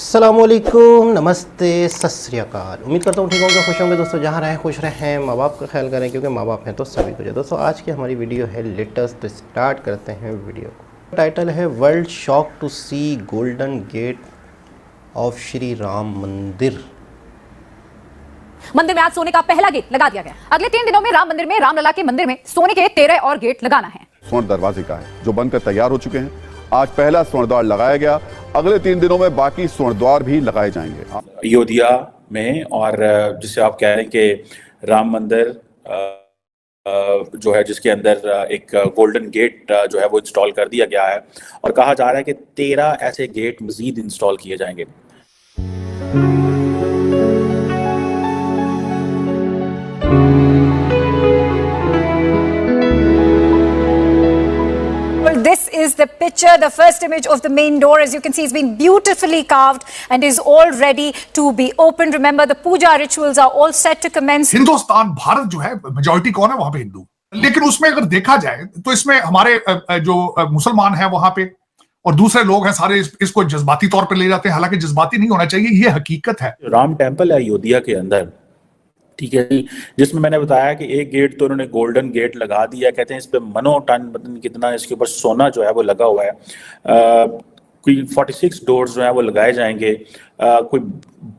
अस्सलामुअलैकुम, नमस्ते, सत श्री अकाल। उम्मीद करता हूँ ठीक होंगे, खुश होंगे दोस्तों। जहाँ रहें खुश रहें, माँ बाप का ख्याल करें क्योंकि माँ बाप हैं तो सभी कुछ है। दोस्तों आज की हमारी वीडियो है लेटेस्ट, तो स्टार्ट करते हैं वीडियो को। टाइटल है world shock to see golden gate of Shri Ram मंदिर। मंदिर में आज सोने का पहला गेट लगा दिया गया। अगले 3 दिनों में राम मंदिर में रामलला के मंदिर में सोने के 13 और गेट लगाना है। स्वर्ण दरवाजे का है जो बनकर तैयार हो चुके हैं। आज पहला स्वर्ण द्वार लगाया गया, अगले 3 दिनों में बाकी स्वर्ण द्वार भी लगाए जाएंगे अयोध्या में। और जिसे आप कह रहे हैं कि राम मंदिर जो है जिसके अंदर एक गोल्डन गेट जो है वो इंस्टॉल कर दिया गया है और कहा जा रहा है कि 13 ऐसे गेट मजीद इंस्टॉल किए जाएंगे। This is the picture, the first image of the main door. As you can see, it's been beautifully carved and is all ready to be opened. Remember, the puja rituals are all set to commence. Hindustan, Bharat जो है, majority कौन है वहां पे? हिंदू। लेकिन उसमें अगर देखा जाए तो इसमें हमारे जो मुसलमान हैं वहां पे और दूसरे लोग हैं सारे इसको जज्बाती तौर पे ले जाते हैं। हालांकि जज्बाती नहीं होना चाहिए, ये हकीकत है। राम टेम्पल है अयोध्या के अंदर, ठीक है जी, जिसमें मैंने बताया कि एक गेट तो उन्होंने गोल्डन गेट लगा दिया। कहते हैं इस पे मनो टन पता नहीं कितना इसके ऊपर सोना जो है वो लगा हुआ है। कोई 46 डोर्स जो है वो लगाए जाएंगे। कोई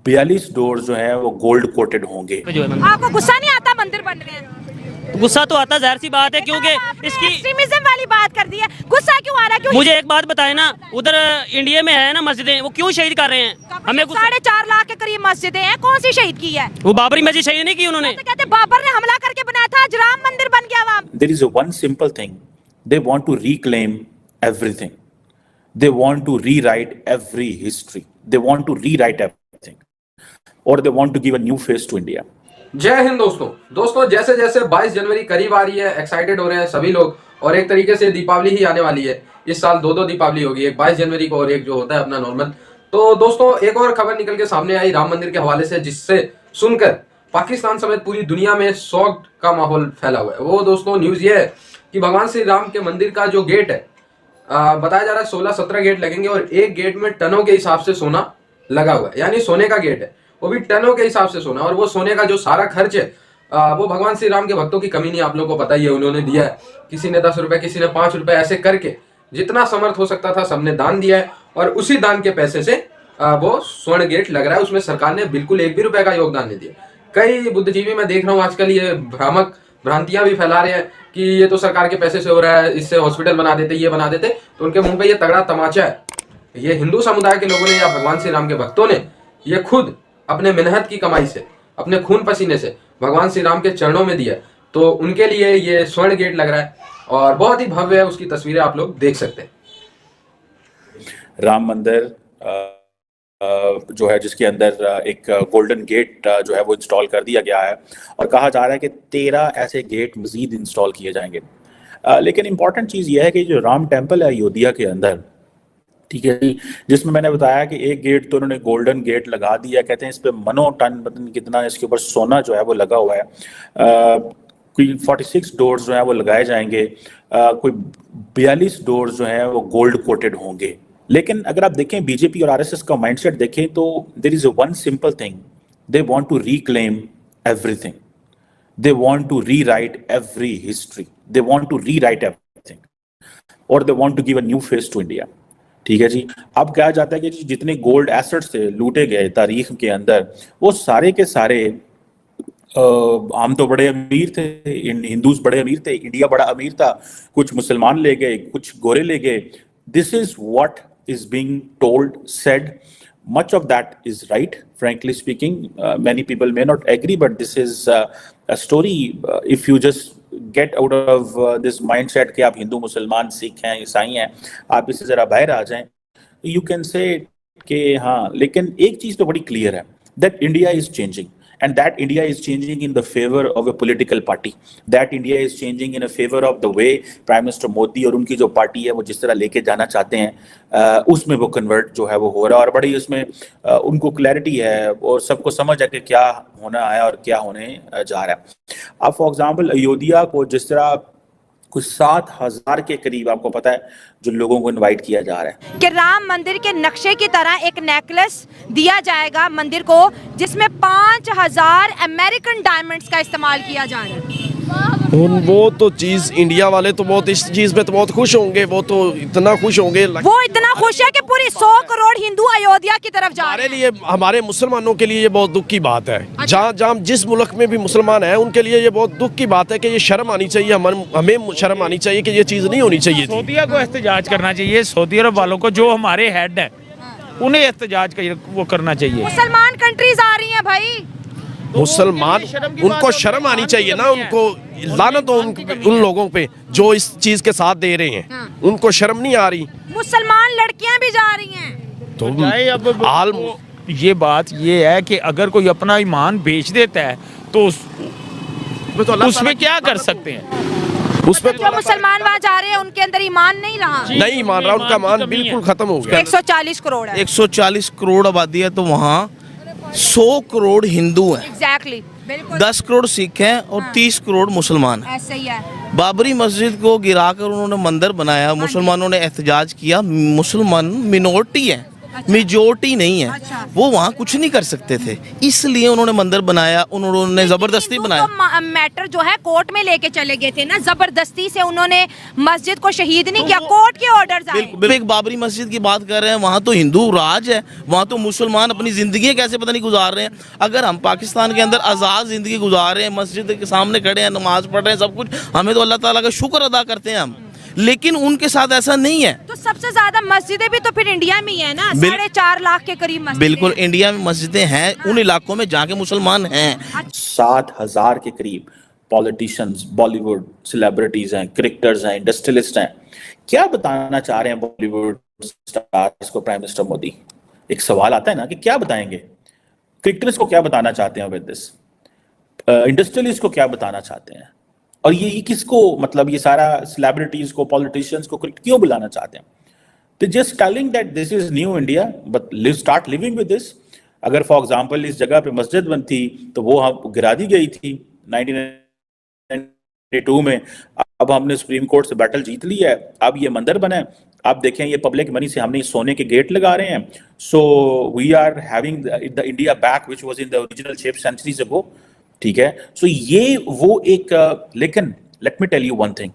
42 डोर्स जो है वो गोल्ड कोटेड होंगे। आपको गुस्सा नहीं आता मंदिर बन रहे हैं? गुस्सा तो आता, जाहिर सी बात है, क्योंकि इसकी एक्सट्रीमिज्म वाली बात कर दी है। गुस्सा क्यों आ रहा है? क्यों? मुझे एक बात बताए ना, उधर इंडिया में है ना मस्जिदें, वो क्यों शहीद कर रहे हैं? हमें 4.5 लाख के करीब मस्जिदें हैं, कौन सी शहीद की है? वो बाबरी मस्जिद शहीद नहीं की उन्होंने। तो कहते बाबर ने हमला करके बनाया था, आज राम मंदिर बन गया वहां। There is a one simple thing, they want to reclaim everything, they want to rewrite every history, they want to rewrite everything, or they want to give a new face to India. जय हिंद दोस्तों जैसे जैसे 22 जनवरी करीब आ रही है, excited हो रहे हैं सभी लोग। और एक तरीके से दीपावली ही आने वाली है। इस साल दो दीपावली होगी, एक 22 जनवरी को और एक जो होता है अपना नॉर्मल। तो दोस्तों एक और खबर निकल के सामने आई राम मंदिर के हवाले से, जिससे सुनकर पाकिस्तान समेत पूरी दुनिया में शौक का माहौल फैला हुआ है। वो दोस्तों न्यूज ये है कि भगवान श्री राम के मंदिर का जो गेट है, बताया जा रहा है 16-17 गेट लगेंगे और एक गेट में टनों के हिसाब से सोना लगा हुआ है। यानी सोने का गेट है, वो भी टनों के हिसाब से सोना। और वो सोने का जो सारा खर्च है वो भगवान श्री राम के भक्तों की कमी नहीं, आप लोगों को पता ही है, उन्होंने दिया है। किसी ने 10 रुपए, किसी ने 5 रुपए, ऐसे करके जितना समर्थ हो सकता था सबने दान दिया है। और उसी दान के पैसे से वो स्वर्ण गेट लग रहा है। उसमें सरकार ने बिल्कुल 1 भी रुपए का योगदान नहीं दिया। कई बुद्धिजीवी मैं देख रहा हूँ आजकल ये भ्रामक भ्रांतियां भी फैला रहे हैं कि ये तो सरकार के पैसे से हो रहा है, इससे हॉस्पिटल बना देते, ये बना देते। तो उनके मुंह पे ये तगड़ा तमाचा है। ये हिंदू समुदाय के लोगों ने या भगवान श्री राम के भक्तों ने ये खुद अपने मेहनत की कमाई से, अपने खून पसीने से भगवान श्री राम के चरणों में दिया। तो उनके लिए ये स्वर्ण गेट लग रहा है और बहुत ही भव्य है। उसकी तस्वीरें आप लोग देख सकते हैं। राम मंदिर जो है जिसके अंदर एक गोल्डन गेट जो है वो इंस्टॉल कर दिया गया है और कहा जा रहा है कि 13 ऐसे गेट मजीद इंस्टॉल किए जाएंगे। लेकिन इंपॉर्टेंट चीज़ ये है कि जो राम टेम्पल है अयोध्या के अंदर, ठीक है जी, जिसमें मैंने बताया कि एक गेट तो उन्होंने गोल्डन गेट लगा दिया। कहते हैं इस पे मनो टन पता नहीं कितना इसके ऊपर सोना जो है वो लगा हुआ है। कोई 46 डोर्स जो है वो लगाए जाएंगे। कोई 42 डोर्स जो है वो गोल्ड कोटेड होंगे। लेकिन अगर आप देखें बीजेपी और आरएसएस का माइंडसेट देखें तो there is one simple thing, they want to reclaim everything, they want to rewrite every history, they want to rewrite everything, और they want to give a new face to India. ठीक है जी। अब कहा जाता है कि जितने गोल्ड एसेट्स थे लूटे गए तारीख के अंदर, वो सारे के सारे हम तो बड़े अमीर थे, हिंदूज बड़े अमीर थे, इंडिया बड़ा अमीर था, कुछ मुसलमान ले गए, कुछ गोरे ले गए। This is what is being told, said. Much of that is right, frankly speaking. Many people may not agree, but this is a story. If you just get out of this mindset कि आप हिंदू, मुसलमान, सिख हैं, ईसाई हैं, आप इससे जरा बाहर आ जाएं, you can say कि हाँ। लेकिन एक चीज़ तो बड़ी क्लियर है, that India is changing. And that India is changing in the favor of a political party. That India is changing in a favor of the way Prime Minister Modi और उनकी जो पार्टी है वो जिस तरह लेके जाना चाहते हैं, उसमें वो कन्वर्ट जो है वो हो रहा है। और बड़ी उसमें उनको क्लैरिटी है और सबको समझ है कि क्या होना है और क्या होने जा रहा है। अब फॉर एग्जाम्पल अयोध्या को जिस तरह कुछ 7,000 के करीब आपको पता है जो लोगों को इनवाइट किया जा रहा है। कि राम मंदिर के नक्शे की तरह एक नेकलेस दिया जाएगा मंदिर को, जिसमें 5,000 अमेरिकन डायमंड्स का इस्तेमाल किया जा रहा है। वो तो चीज इंडिया वाले तो बहुत इस चीज में तो बहुत खुश होंगे, वो तो इतना खुश होंगे। वो इतना खुश है कि पूरी 100 करोड़ हिंदू अयोध्या की तरफ जा रहे हमारे लिए, हमारे मुसलमानों के लिए ये बहुत दुख की बात है। जहाँ जहाँ जिस मुल्क में भी मुसलमान है उनके लिए ये बहुत दुख की बात है कि ये शर्म आनी चाहिए, हमें शर्म आनी चाहिए कि ये चीज नहीं होनी चाहिए। सऊदीया को एहतजाज करना चाहिए, सऊदी अरब वालों को, जो हमारे हेड है उन्हें एहतजाज वो करना चाहिए। मुसलमान कंट्रीज आ रही हैं भाई, मुसलमान, उनको शर्म आनी चाहिए ना, उनको लानत हो उन लोगों पे जो इस चीज के साथ दे रहे हैं, उनको शर्म नहीं आ रही। मुसलमान लड़कियां भी जा रही हैं। तो ये बात ये है कि अगर कोई अपना ईमान बेच देता है तो उसमें क्या कर सकते हैं। उसमें जो मुसलमान वहाँ जा रहे हैं उनके अंदर ईमान नहीं रहा, नहीं मान रहा, उनका ईमान बिल्कुल खत्म हो गया। 140 करोड़ है, 140 करोड़ आबादी है, तो वहाँ 100 करोड़ हिंदू हैं, एग्जैक्टली, बिल्कुल 10 करोड़ सिख हैं और 30 करोड़ मुसलमान हैं। ऐसे ही है। बाबरी मस्जिद को गिराकर उन्होंने मंदिर बनाया, मुसलमानों ने एहतजाज किया। मुसलमान मिनोरिटी है, मेजोरिटी नहीं है, वो वहाँ कुछ नहीं कर सकते थे, इसलिए उन्होंने मंदिर बनाया, उन्होंने जबरदस्ती बनाया। तो मैटर जो है कोर्ट में लेके चले गए थे ना, जबरदस्ती से उन्होंने मस्जिद को शहीद नहीं किया, कोर्ट के ऑर्डर्स आए। बिल्कुल, एक बाबरी मस्जिद की बात कर रहे हैं, वहाँ तो हिंदू राज है, वहाँ तो मुसलमान अपनी जिंदगी कैसे पता नहीं गुजार रहे हैं। अगर हम पाकिस्तान के अंदर आज़ाद जिंदगी गुजार रहे हैं, मस्जिद के सामने खड़े हैं, नमाज पढ़ रहे हैं, सब कुछ, हमें तो अल्लाह ताला का शुक्र अदा करते हैं हम, लेकिन उनके साथ ऐसा नहीं है। तो सबसे ज्यादा मस्जिदें भी तो फिर इंडिया में ही है ना, 4.5 लाख के करीब मस्जिदें। बिल्कुल, इंडिया में मस्जिदें हैं उन इलाकों में जहाँ के मुसलमान हैं। 7,000 के करीब पॉलिटिशियंस, बॉलीवुड सेलिब्रिटीज हैं, क्रिकेटर्स हैं, इंडस्ट्रियलिस्ट हैं। क्या बताना चाह रहे हैं बॉलीवुड स्टार्स को प्राइम मिनिस्टर मोदी? एक सवाल आता है ना कि क्या बताएंगे? क्रिकेटर्स को क्या बताना चाहते हैं विद दिस? इंडस्ट्रियलिस्ट को क्या बताना चाहते हैं? और ये किसको, मतलब ये सारा सेलिब्रिटीज को, पॉलिटिशियंस को क्यों बुलाना चाहते हैं? तो just telling that this is new India, but start living with this. अगर फॉर एग्जांपल इस जगह पे मस्जिद बनती तो वो गिरा दी गई थी 1992 में, अब हमने सुप्रीम कोर्ट से बैटल जीत ली है, अब ये मंदिर बना है, आप देखें ये पब्लिक मनी से हमने सोने के गेट लगा रहे हैं। So we are having the India back which was in the original shape centuries ago. ठीक है, सो ये वो एक लेकिन let me tell you one thing,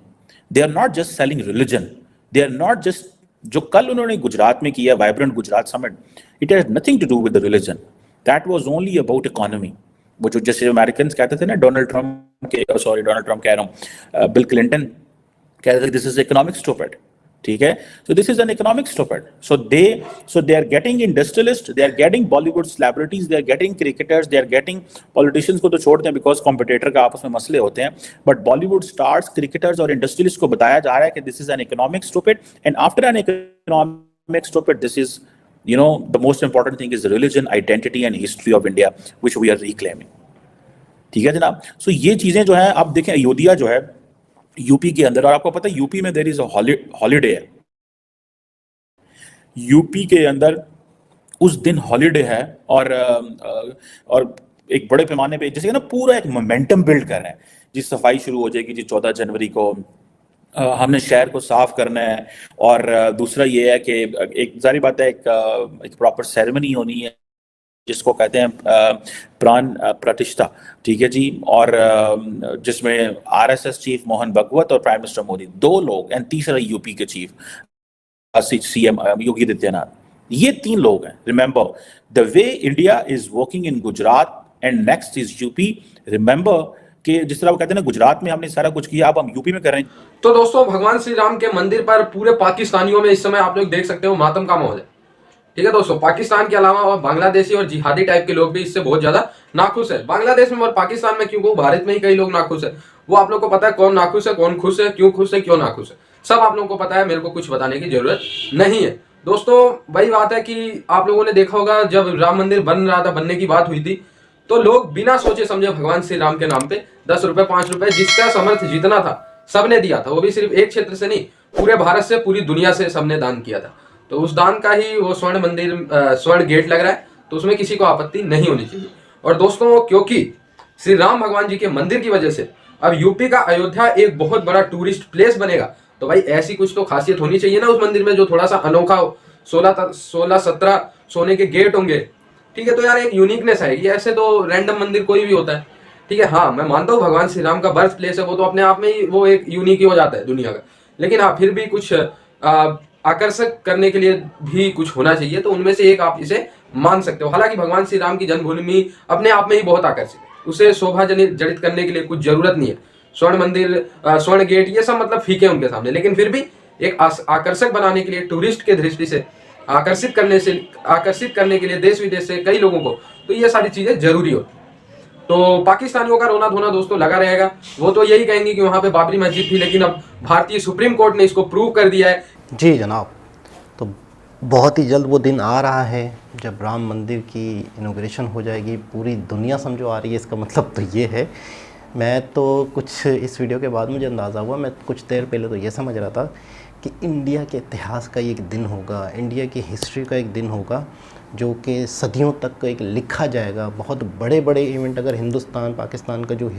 they are not just selling religion, they are not just, जो कल उन्होंने गुजरात में किया vibrant Gujarat summit, it has nothing to do with the religion, that was only about economy. वो जो जैसे American कहते थे ना, डोनाल्ड ट्रम्प कह रहा हूँ, बिल क्लिंटन कहते थे दिस इज इकोनॉमिक स्टूपिड। ठीक है, so this is an economic stupid. So they are getting industrialist, they are getting Bollywood celebrities, they are getting cricketers, they are getting politicians को तो छोड़ते हैं बिकॉज कॉम्पिटिटर का आपस में मसले होते हैं, बट बॉलीवुड स्टार्स, क्रिकेटर्स और इंडस्ट्रियलिस्ट को बताया जा रहा है कि this is an economic stupid, and after N economic stupid this is, you know, the most important thing is religion, identity and history of India which we are reclaiming. ठीक है जनाब। सो ये चीजें जो है, आप देखें अयोध्या जो है यूपी के अंदर, और आपको पता है यूपी में देयर इज अ हॉलीडे है, यूपी के अंदर उस दिन हॉलीडे है, और एक बड़े पैमाने पे जैसे ना पूरा एक मोमेंटम बिल्ड कर रहे हैं, जी सफाई शुरू हो जाएगी जी 14 जनवरी को, हमने शहर को साफ करना है, और दूसरा ये है कि एक जारी बात है, एक प्रॉपर सेरेमनी होनी है जिसको कहते हैं प्राण प्रतिष्ठा। ठीक है जी, और जिसमें आरएसएस चीफ मोहन भगवत और प्राइम मिनिस्टर मोदी, 2 लोग, एंड तीसरा यूपी के चीफ सीएम योगी आदित्यनाथ, ये 3 लोग हैं। Remember the way India is working in Gujarat and next is UP. Remember कि जिस तरह वो कहते हैं ना, गुजरात में हमने सारा कुछ किया, अब हम यूपी में कर रहे हैं। तो दोस्तों, भगवान श्री राम के मंदिर पर पूरे पाकिस्तानियों में इस समय आप लोग देख सकते हो मातम का माहौल है। ठीक है दोस्तों, पाकिस्तान के अलावा बांग्लादेशी और जिहादी टाइप के लोग भी इससे बहुत ज्यादा नाखुश है। बांग्लादेश में और पाकिस्तान में, क्योंकि भारत में ही कई लोग नाखुश है, वो आप लोग को पता है कौन नाखुश है, कौन खुश है, क्यों नाखुश है, सब आप लोगों को पता है, मेरे को कुछ बताने की जरूरत नहीं है। दोस्तों वही बात है कि आप लोगों ने देखा होगा जब राम मंदिर बन रहा था, बनने की बात हुई थी, तो लोग बिना सोचे समझे भगवान श्री राम के नाम पे 10 रुपए 5 रुपए जिसका समर्थ जितना था सबने दिया था। वो भी सिर्फ एक क्षेत्र से नहीं, पूरे भारत से, पूरी दुनिया से सबने दान किया था। तो उस दान का ही वो स्वर्ण मंदिर, स्वर्ण गेट लग रहा है, तो उसमें किसी को आपत्ति नहीं होनी चाहिए। और दोस्तों, क्योंकि श्री राम भगवान जी के मंदिर की वजह से अब यूपी का अयोध्या एक बहुत बड़ा टूरिस्ट प्लेस बनेगा, तो भाई ऐसी कुछ तो खासियत होनी चाहिए ना उस मंदिर में जो थोड़ा सा अनोखा हो। 16-17 सोने के गेट होंगे, ठीक है, तो यार एक यूनिकनेस आएगी। ऐसे तो रैंडम मंदिर कोई भी होता है, ठीक है, हाँ मैं मानता हूँ भगवान श्री राम का बर्थ प्लेस है, वो तो अपने आप में ही वो एक यूनिक ही हो जाता है दुनिया का, लेकिन हाँ फिर भी कुछ आकर्षक करने के लिए भी कुछ होना चाहिए, तो उनमें से एक आप इसे मान सकते हो। हालांकि भगवान श्री राम की जन्मभूमि अपने आप में ही बहुत आकर्षित है, उसे शोभा जड़ित करने के लिए कुछ जरूरत नहीं है। स्वर्ण मंदिर, स्वर्ण गेट, ये सब मतलब फीके उनके सामने, लेकिन फिर भी एक आकर्षक बनाने के लिए, टूरिस्ट के दृष्टि से आकर्षित करने के लिए देश विदेश से कई लोगों को, तो ये सारी चीजें जरूरी हो। तो पाकिस्तानियों का रोना धोना दोस्तों लगा रहेगा। वो तो यही कहेंगे कि वहां पे बाबरी मस्जिद थी, लेकिन अब भारतीय सुप्रीम कोर्ट ने इसको प्रूव कर दिया है। जी जनाब, तो बहुत ही जल्द वो दिन आ रहा है जब राम मंदिर की इनॉग्रेशन हो जाएगी। पूरी दुनिया समझो आ रही है, इसका मतलब तो ये है। मैं तो कुछ इस वीडियो के बाद मुझे अंदाज़ा हुआ, मैं कुछ देर पहले तो ये समझ रहा था कि इंडिया के इतिहास का एक दिन होगा, इंडिया की हिस्ट्री का एक दिन होगा, जो कि सदियों तक एक लिखा जाएगा। बहुत बड़े बड़े इवेंट अगर हिंदुस्तान पाकिस्तान का जो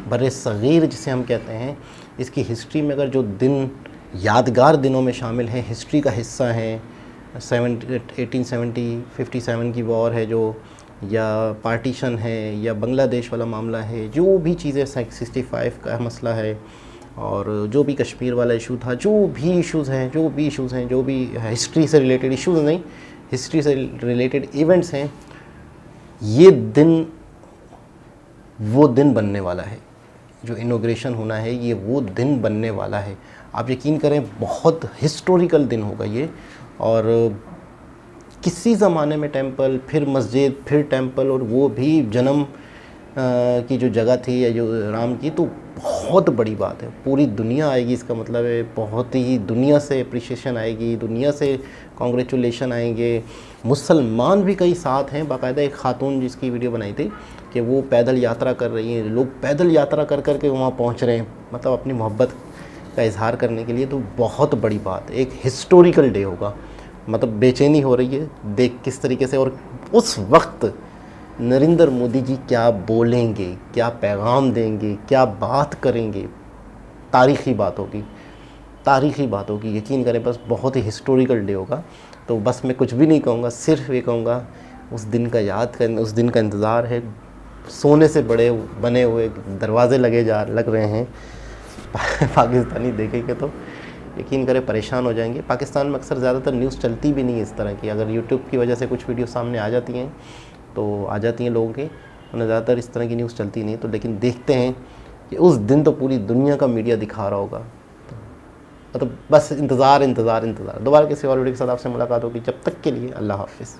बड़े सग़ीर जिसे हम कहते हैं, इसकी हिस्ट्री में अगर जो दिन यादगार दिनों में शामिल हैं, हिस्ट्री का हिस्सा हैं, 1857 की वॉर है जो, या पार्टीशन है, या बांग्लादेश वाला मामला है, जो भी चीज़ें 65 का मसला है, और जो भी कश्मीर वाला इशू था, जो भी इश्यूज़ हैं, जो भी हिस्ट्री से रिलेटेड इश्यूज़ नहीं, हिस्ट्री से रिलेटेड इवेंट्स हैं, ये दिन वो दिन बनने वाला है। जो इनॉग्रेशन होना है ये वो दिन बनने वाला है। आप यकीन करें बहुत हिस्टोरिकल दिन होगा ये। और किसी ज़माने में टेंपल, फिर मस्जिद, फिर टेंपल, और वो भी जन्म की जो जगह थी या जो राम की, तो बहुत बड़ी बात है। पूरी दुनिया आएगी, इसका मतलब है बहुत ही दुनिया से अप्रिशिएशन आएगी, दुनिया से कॉन्ग्रेचुलेशन आएंगे। मुसलमान भी कई साथ हैं, बाकायदा एक खातून जिसकी वीडियो बनाई थी कि वो पैदल यात्रा कर रही हैं, लोग पैदल यात्रा कर कर के वहाँ पहुँच रहे हैं, मतलब अपनी मोहब्बत का इजहार करने के लिए। तो बहुत बड़ी बात, एक हिस्टोरिकल डे होगा। मतलब बेचैनी हो रही है देख किस तरीके से, और उस वक्त नरेंद्र मोदी जी क्या बोलेंगे, क्या पैगाम देंगे, क्या बात करेंगे, तारीख़ी बात होगी, यकीन करें। बस बहुत ही हिस्टोरिकल डे होगा। तो बस मैं कुछ भी नहीं कहूँगा, सिर्फ ये कहूँगा उस दिन का याद करने, उस दिन का इंतज़ार है। सोने से बने हुए दरवाज़े लग रहे हैं पाकिस्तानी देखेंगे तो यकीन करें परेशान हो जाएंगे। पाकिस्तान में अक्सर ज़्यादातर न्यूज़ चलती भी नहीं है इस तरह की। अगर यूट्यूब की वजह से कुछ वीडियो सामने आ जाती हैं तो आ जाती हैं लोगों के, उन्हें ज़्यादातर इस तरह की न्यूज़ चलती नहीं। तो लेकिन देखते हैं कि उस दिन तो पूरी दुनिया का मीडिया दिखा रहा होगा। तो बस इंतज़ार। दोबारा किसी और वीडियो के साथ आपसे मुलाकात होगी। जब तक के लिए अल्लाह हाफ़िज़।